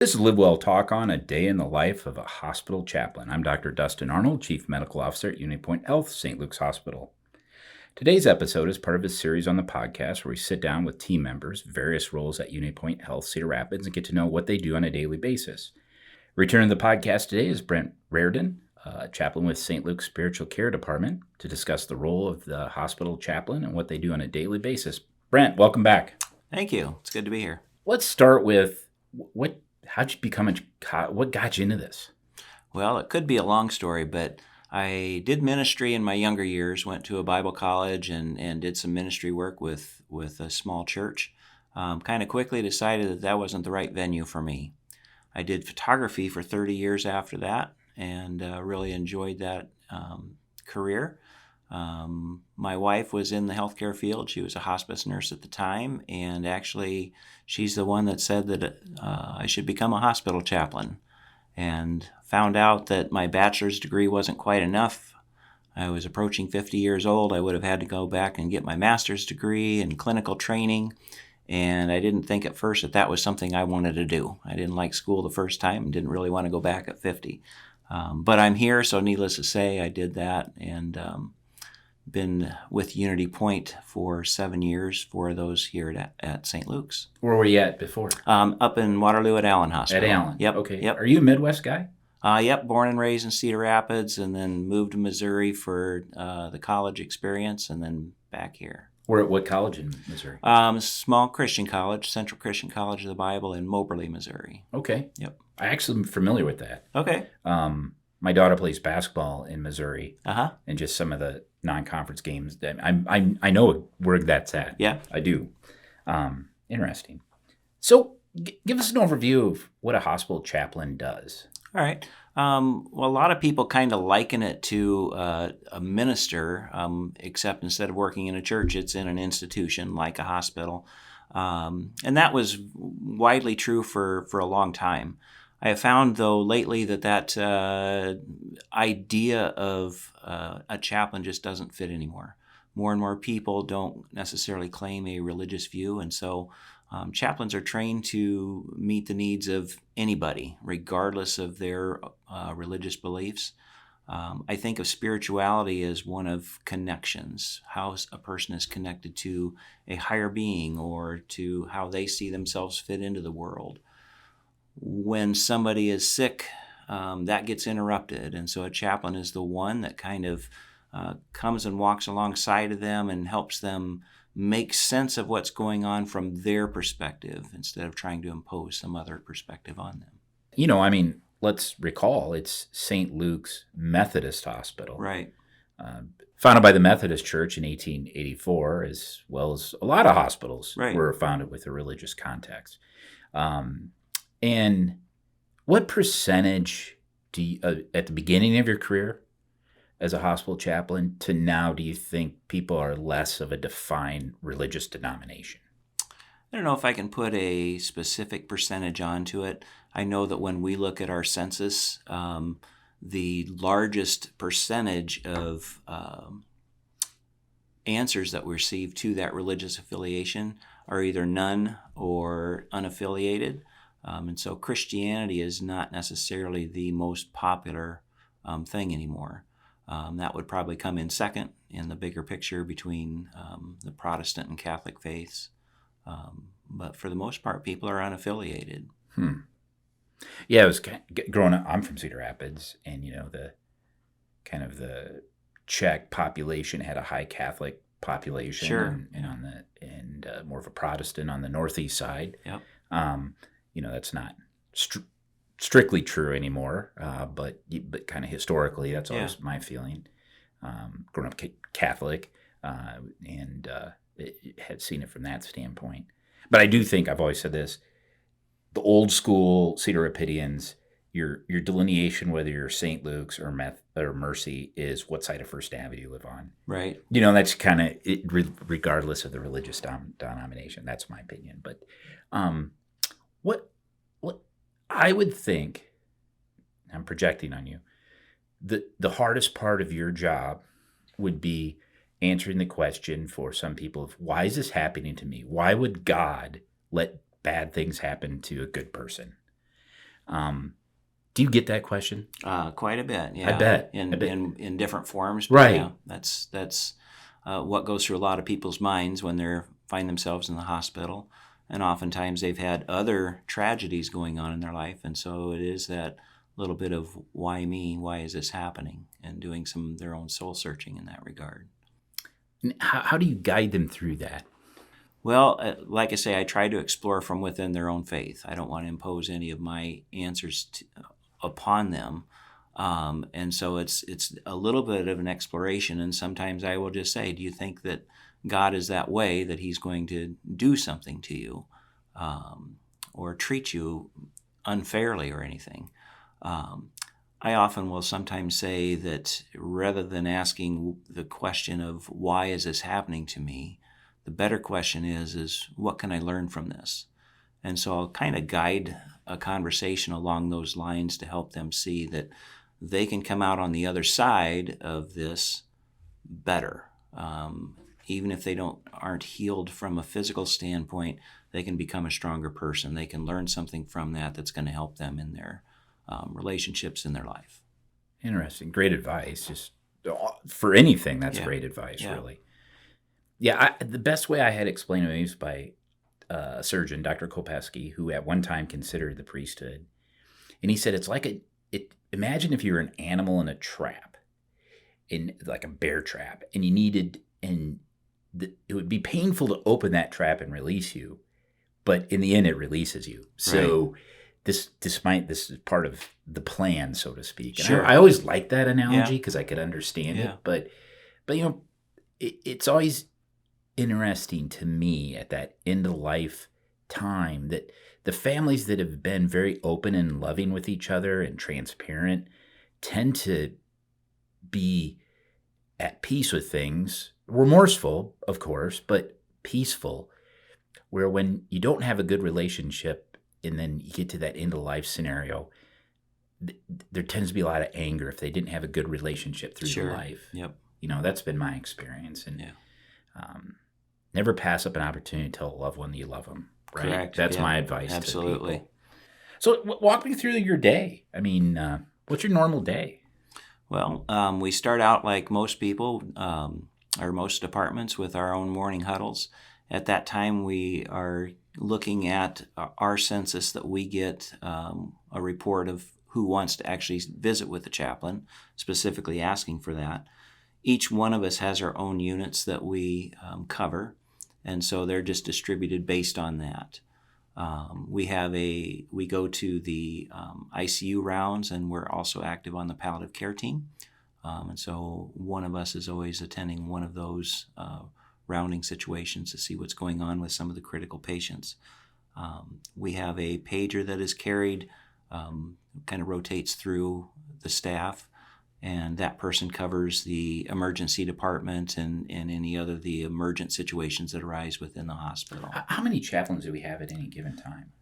This is LiveWell Talk on a day in the life of a hospital chaplain. I'm Dr. Dustin Arnold, Chief Medical Officer at Unity Point Health, St. Luke's Hospital. Today's episode is part of a series on the podcast where we sit down with team members, various roles at Unity Point Health, Cedar Rapids, and get to know what they do on a daily basis. Returning to the podcast today is Brent Rairdin, chaplain with St. Luke's Spiritual Care Department, to discuss the role of the hospital chaplain and what they do on a daily basis. Brent, welcome back. Thank you. It's good to be here. Let's start with how'd you become what got you into this? Well, it could be a long story, but I did ministry in my younger years, went to a Bible college and did some ministry work with a small church. Kind of quickly decided that wasn't the right venue for me. I did photography for 30 years after that and really enjoyed that career. My wife was in the healthcare field. She was a hospice nurse at the time, and actually she's the one that said that I should become a hospital chaplain, and found out that my bachelor's degree wasn't quite enough. I was approaching 50 years old. I would have had to go back and get my master's degree and clinical training, and I didn't think at first that was something I wanted to do. I didn't like school the first time and didn't really want to go back at 50. But I'm here, so needless to say, I did that, and been with Unity Point for 7 years, 4 of those here at St. Luke's. Where were you at before? Up in Waterloo at Allen Hospital. At Allen? Yep. Okay. Yep. Are you a Midwest guy? Yep, born and raised in Cedar Rapids, and then moved to Missouri for the college experience, and then back here. What college in Missouri? Small Christian college, Central Christian College of the Bible in Moberly, Missouri. Okay. Yep. I actually am familiar with that. Okay. My daughter plays basketball in Missouri. Uh-huh. And just some of the non-conference games that I know where that's at. Yeah. I do. Interesting. So give us an overview of what a hospital chaplain does. All right. Well, a lot of people kind of liken it to a minister, except instead of working in a church, it's in an institution like a hospital. And that was widely true for a long time. I have found, though, lately that idea of a chaplain just doesn't fit anymore. More and more people don't necessarily claim a religious view, and so chaplains are trained to meet the needs of anybody, regardless of their religious beliefs. I think of spirituality as one of connections, how a person is connected to a higher being or to how they see themselves fit into the world. When somebody is sick, that gets interrupted, and so a chaplain is the one that kind of comes and walks alongside of them and helps them make sense of what's going on from their perspective instead of trying to impose some other perspective on them. Let's recall it's St. Luke's Methodist Hospital. Right. Founded by the Methodist Church in 1884, as well as a lot of hospitals were founded with a religious context. And what percentage at the beginning of your career as a hospital chaplain to now do you think people are less of a defined religious denomination? I don't know if I can put a specific percentage onto it. I know that when we look at our census, the largest percentage of answers that we receive to that religious affiliation are either none or unaffiliated. And so Christianity is not necessarily the most popular thing anymore. That would probably come in second in the bigger picture between the Protestant and Catholic faiths. But for the most part, people are unaffiliated. Yeah, I was growing up. I'm from Cedar Rapids, and the Czech population had a high Catholic population, Sure. and more of a Protestant on the northeast side. Yep. That's not strictly true anymore, but kind of historically, that's always my feeling. Growing up Catholic, and had seen it from that standpoint. But I do think, I've always said this, the old school Cedar Rapidians, your delineation, whether you're St. Luke's or Mercy, is what side of First Avenue you live on. Right. That's kind of it, regardless of the religious denomination. That's my opinion. But what I would think, I'm projecting on you, the hardest part of your job would be answering the question for some people of why is this happening to me? Why would God let bad things happen to a good person? Do you get that question? Quite a bit, yeah. I bet. In different forms. But Right. yeah, that's what goes through a lot of people's minds when they find themselves in the hospital. And oftentimes they've had other tragedies going on in their life. And so it is that little bit of why me? Why is this happening? And doing some of their own soul searching in that regard. How do you guide them through that? Well, like I say, I try to explore from within their own faith. I don't want to impose any of my answers upon them. And so it's a little bit of an exploration. And sometimes I will just say, do you think that God is that way, that he's going to do something to you or treat you unfairly or anything? I often will sometimes say that rather than asking the question of why is this happening to me, the better question is what can I learn from this? And so I'll kind of guide a conversation along those lines to help them see that they can come out on the other side of this better. Even if they aren't healed from a physical standpoint, they can become a stronger person. They can learn something from that that's going to help them in their relationships in their life. Interesting. Great advice. Just for anything, that's great advice, really. Yeah, the best way I had explained to me was by a surgeon, Dr. Kopeski, who at one time considered the priesthood. And he said it's like imagine if you were an animal in a trap, like a bear trap, and you needed, it would be painful to open that trap and release you, but in the end it releases you. So this is part of the plan, so to speak. And Sure. I always liked that analogy because I could understand it, but it's always interesting to me at that end of life time that the families that have been very open and loving with each other and transparent tend to be at peace with things, remorseful, of course, but peaceful, where when you don't have a good relationship and then you get to that end of life scenario, there tends to be a lot of anger if they didn't have a good relationship through their life. Yep. That's been my experience. And never pass up an opportunity to tell a loved one that you love them. Right? Correct. That's my advice. Absolutely. To people. So walk me through your day. I mean, what's your normal day? Well, we start out like most people, or most departments, with our own morning huddles. At that time, we are looking at our census that we get a report of who wants to actually visit with the chaplain, specifically asking for that. Each one of us has our own units that we cover, and so they're just distributed based on that. We go to the ICU rounds, and we're also active on the palliative care team. And so one of us is always attending one of those rounding situations to see what's going on with some of the critical patients. We have a pager that is carried, kind of rotates through the staff, and that person covers the emergency department and any other the emergent situations that arise within the hospital. How many chaplains do we have at any given time?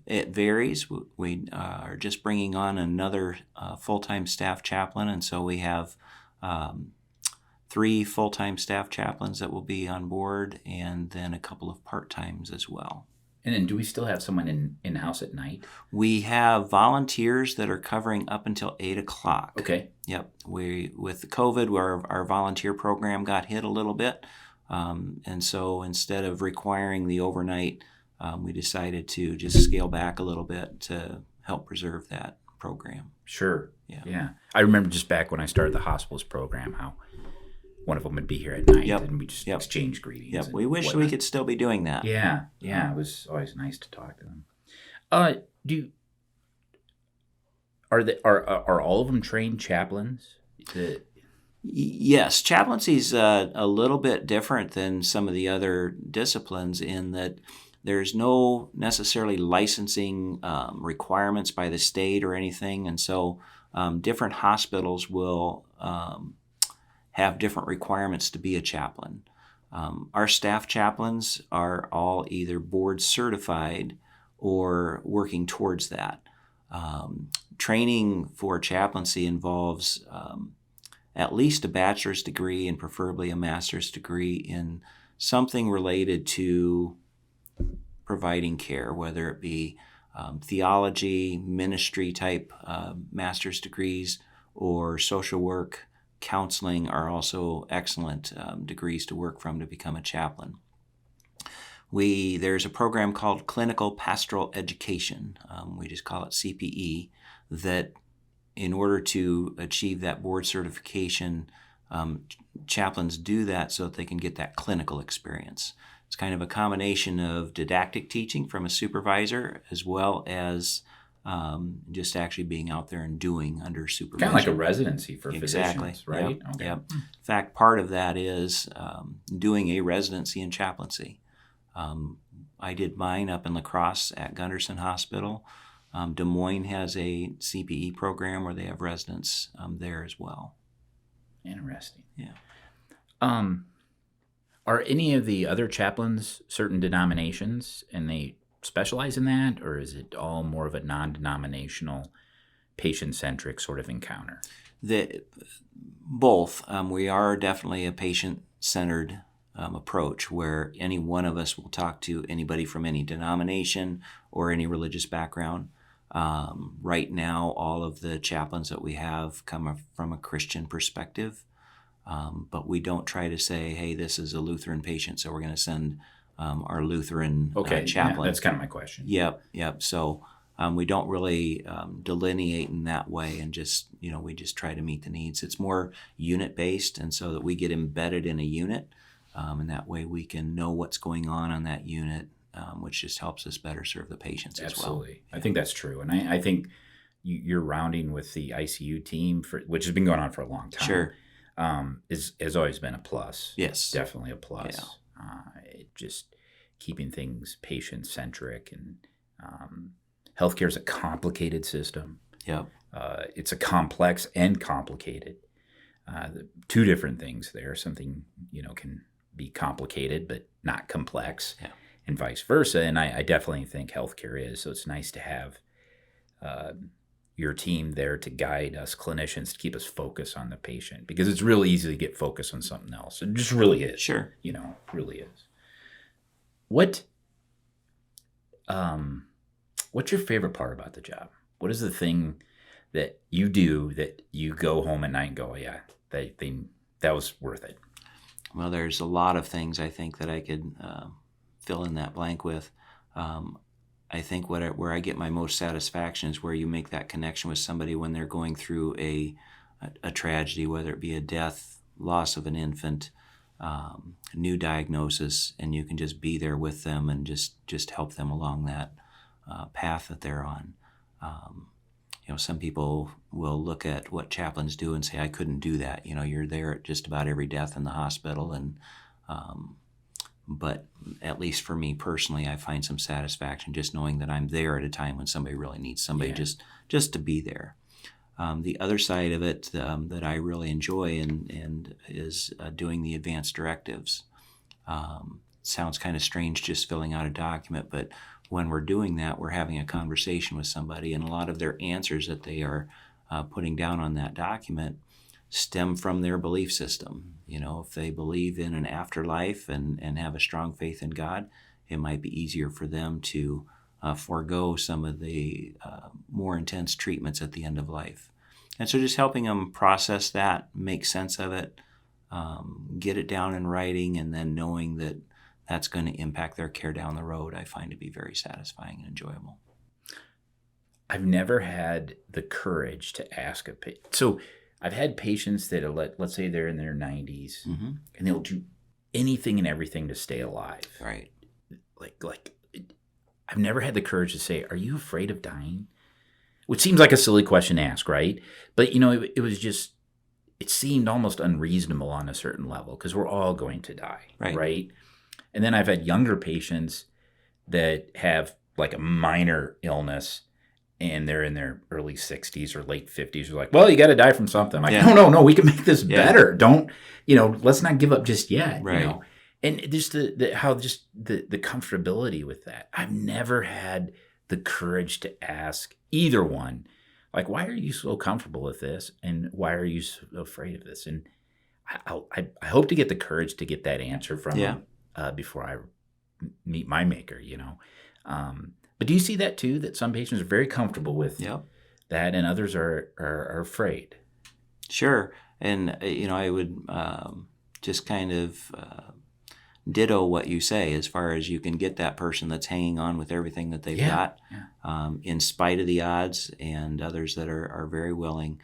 It varies. We are just bringing on another full-time staff chaplain, and so we have 3 full-time staff chaplains that will be on board, and then a couple of part-times as well. And then do we still have someone in-house at night? We have volunteers that are covering up until 8 o'clock. Okay. Yep. With the COVID, where our volunteer program got hit a little bit, and so instead of requiring the overnight, we decided to just scale back a little bit to help preserve that program. Sure. Yeah. I remember just back when I started the hospice program, how one of them would be here at night, and we just exchange greetings. Yep. We wish we could still be doing that. Yeah. It was always nice to talk to them. Are all of them trained chaplains? Yes, chaplaincy is a little bit different than some of the other disciplines in that there's no necessarily licensing requirements by the state or anything, and so different hospitals will have different requirements to be a chaplain. Our staff chaplains are all either board certified or working towards that. Training for chaplaincy involves at least a bachelor's degree and preferably a master's degree in something related to providing care, whether it be theology, ministry type master's degrees, or social work, counseling are also excellent degrees to work from to become a chaplain. There's a program called Clinical Pastoral Education, we just call it CPE, that in order to achieve that board certification, chaplains do that so that they can get that clinical experience. It's kind of a combination of didactic teaching from a supervisor as well as just actually being out there and doing under supervision. Kind of like a residency for Exactly. physicians, right? Yep. Okay. Yep. In fact, part of that is doing a residency in chaplaincy. I did mine up in La Crosse at Gunderson Hospital. Des Moines has a CPE program where they have residents there as well. Interesting. Yeah. Are any of the other chaplains certain denominations and they specialize in that, or is it all more of a non-denominational, patient-centric sort of encounter? Both. We are definitely a patient-centered approach where any one of us will talk to anybody from any denomination or any religious background. Right now, all of the chaplains that we have come from a Christian perspective, but we don't try to say, hey, this is a Lutheran patient, so we're going to send our Lutheran chaplain. Yeah, that's kind of my question. Yep. So we don't really delineate in that way, and we just try to meet the needs. It's more unit-based, and so that we get embedded in a unit, and that way we can know what's going on that unit, which just helps us better serve the patients as well. Absolutely. I think that's true. And I think you're rounding with the ICU team, which has been going on for a long time. Sure. Has always been a plus. Yes. Definitely a plus. Yeah. Just keeping things patient-centric. And healthcare is a complicated system. Yep. It's a complex and complicated. Two different things there. Something, can be complicated but not complex. Yeah. And vice versa. And I definitely think healthcare is. So it's nice to have your team there to guide us clinicians to keep us focused on the patient, because it's really easy to get focused on something else. It just really is. Sure. Really is. What's your favorite part about the job? What is the thing that you do that you go home at night and go, yeah, that was worth it? Well, there's a lot of things I think that I could fill in that blank with. I think where I get my most satisfaction is where you make that connection with somebody when they're going through a tragedy, whether it be a death, loss of an infant, new diagnosis, and you can just be there with them and just help them along that path that they're on. Some people will look at what chaplains do and say, I couldn't do that. You're there at just about every death in the hospital, and but at least for me personally, I find some satisfaction just knowing that I'm there at a time when somebody really needs somebody, just to be there. The other side of it that I really enjoy and is doing the advanced directives. Sounds kind of strange just filling out a document, but when we're doing that, we're having a conversation with somebody, and a lot of their answers that they are putting down on that document stem from their belief system. If they believe in an afterlife and have a strong faith in God, it might be easier for them to forego some of the more intense treatments at the end of life. And so just helping them process that, make sense of it, get it down in writing, and then knowing that that's going to impact their care down the road, I find to be very satisfying and enjoyable. I've never had the courage to ask a patient. So I've had patients that are, let's say they're in their 90s, Mm-hmm. and they'll do anything and everything to stay alive. Right. I've never had the courage to say, are you afraid of dying? Which seems like a silly question to ask, right? But, it was just, it seemed almost unreasonable on a certain level, because we're all going to die, right? And then I've had younger patients that have like a minor illness, and they're in their early 60s or late 50s. They're like, well, you got to die from something. I'm like, no, we can make this better. Don't, let's not give up just yet. Right. And just the comfortability with that. I've never had the courage to ask either one, like, why are you so comfortable with this? And why are you so afraid of this? And I hope to get the courage to get that answer from them before I meet my maker, But But do you see that too, that some patients are very comfortable with Yep. that and others are afraid? Sure. And, I would just kind of ditto what you say, as far as you can get that person that's hanging on with everything that they've got, in spite of the odds, and others that are very willing.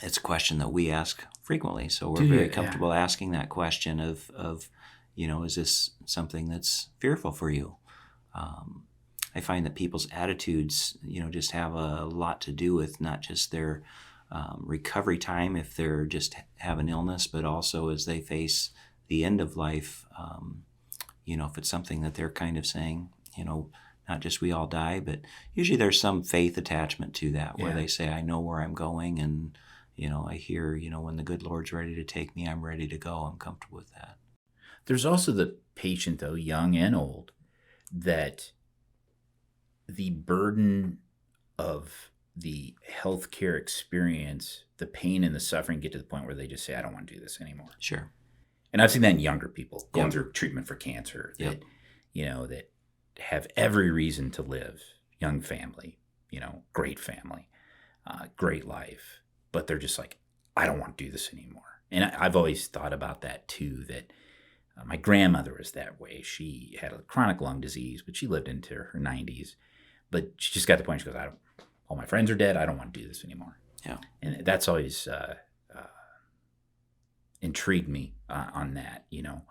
It's a question that we ask frequently, so we're very comfortable asking that question of is this something that's fearful for you? I find that people's attitudes, just have a lot to do with not just their recovery time if they're just have an illness, but also as they face the end of life. If it's something that they're kind of saying, not just we all die, but usually there's some faith attachment to that, where they say, I know where I'm going, and I hear, when the good Lord's ready to take me, I'm ready to go. I'm comfortable with that. There's also the patient, though, young and old, that the burden of the healthcare experience, the pain and the suffering, get to the point where they just say, I don't want to do this anymore. Sure. And I've seen that in younger people going through treatment for cancer that, that have every reason to live, young family, great family, great life, but they're just like, I don't want to do this anymore. And I've always thought about that too, that my grandmother was that way. She had a chronic lung disease, but she lived into her 90s. But she just got to the point, she goes, all my friends are dead. I don't want to do this anymore. Yeah. And that's always intrigued me on that, and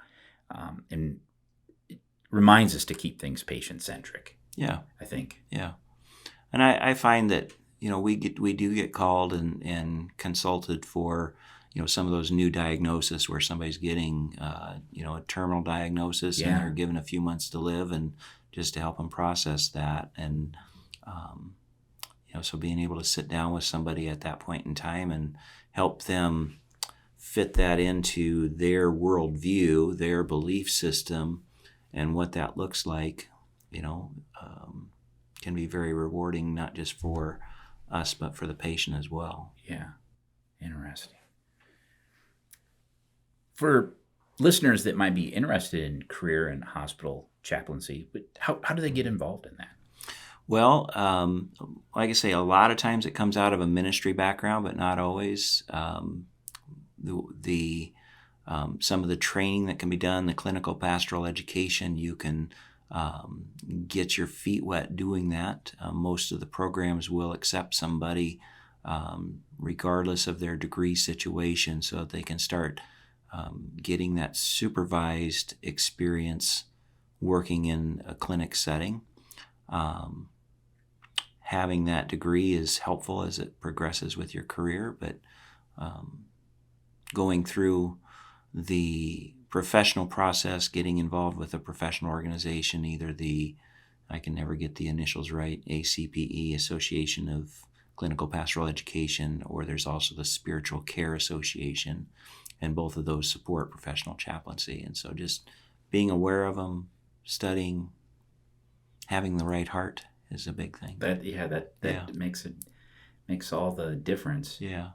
it reminds us to keep things patient-centric. Yeah. I think. Yeah. And I find that, we do get called and consulted for, some of those new diagnoses where somebody's getting, a terminal diagnosis and they're given a few months to live, and just to help them process that. And, so being able to sit down with somebody at that point in time and help them fit that into their worldview, their belief system, and what that looks like, can be very rewarding, not just for us, but for the patient as well. Yeah. Interesting. For listeners that might be interested in career and hospital chaplaincy, but how do they get involved in that? Well, like I say, a lot of times it comes out of a ministry background, but not always. Some of the training that can be done, the clinical pastoral education, you can get your feet wet doing that. Most of the programs will accept somebody regardless of their degree situation, so that they can start getting that supervised experience working in a clinic setting. Having that degree is helpful as it progresses with your career, but going through the professional process, getting involved with a professional organization, either I can never get the initials right, ACPE, Association of Clinical Pastoral Education, or there's also the Spiritual Care Association, and both of those support professional chaplaincy. And so just being aware of them, studying, having the right heart is a big thing. That makes all the difference. Yeah.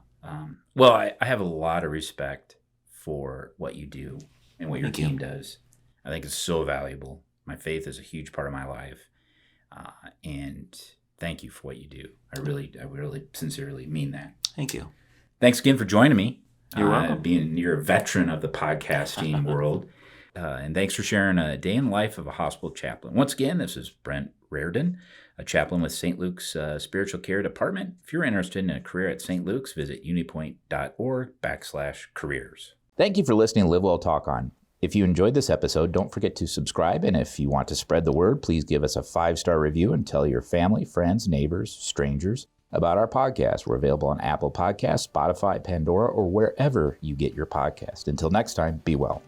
Well, I have a lot of respect for what you do and what your team does. I think it's so valuable. My faith is a huge part of my life, and thank you for what you do. I really sincerely mean that. Thank you. Thanks again for joining me. You're welcome. You're a veteran of the podcasting world. And thanks for sharing a day in the life of a hospital chaplain. Once again, this is Brent Rairdin, a chaplain with St. Luke's Spiritual Care Department. If you're interested in a career at St. Luke's, visit unipoint.org/careers. Thank you for listening to LiveWell Talk On. If you enjoyed this episode, don't forget to subscribe. And if you want to spread the word, please give us a 5-star review and tell your family, friends, neighbors, strangers about our podcast. We're available on Apple Podcasts, Spotify, Pandora, or wherever you get your podcast. Until next time, be well.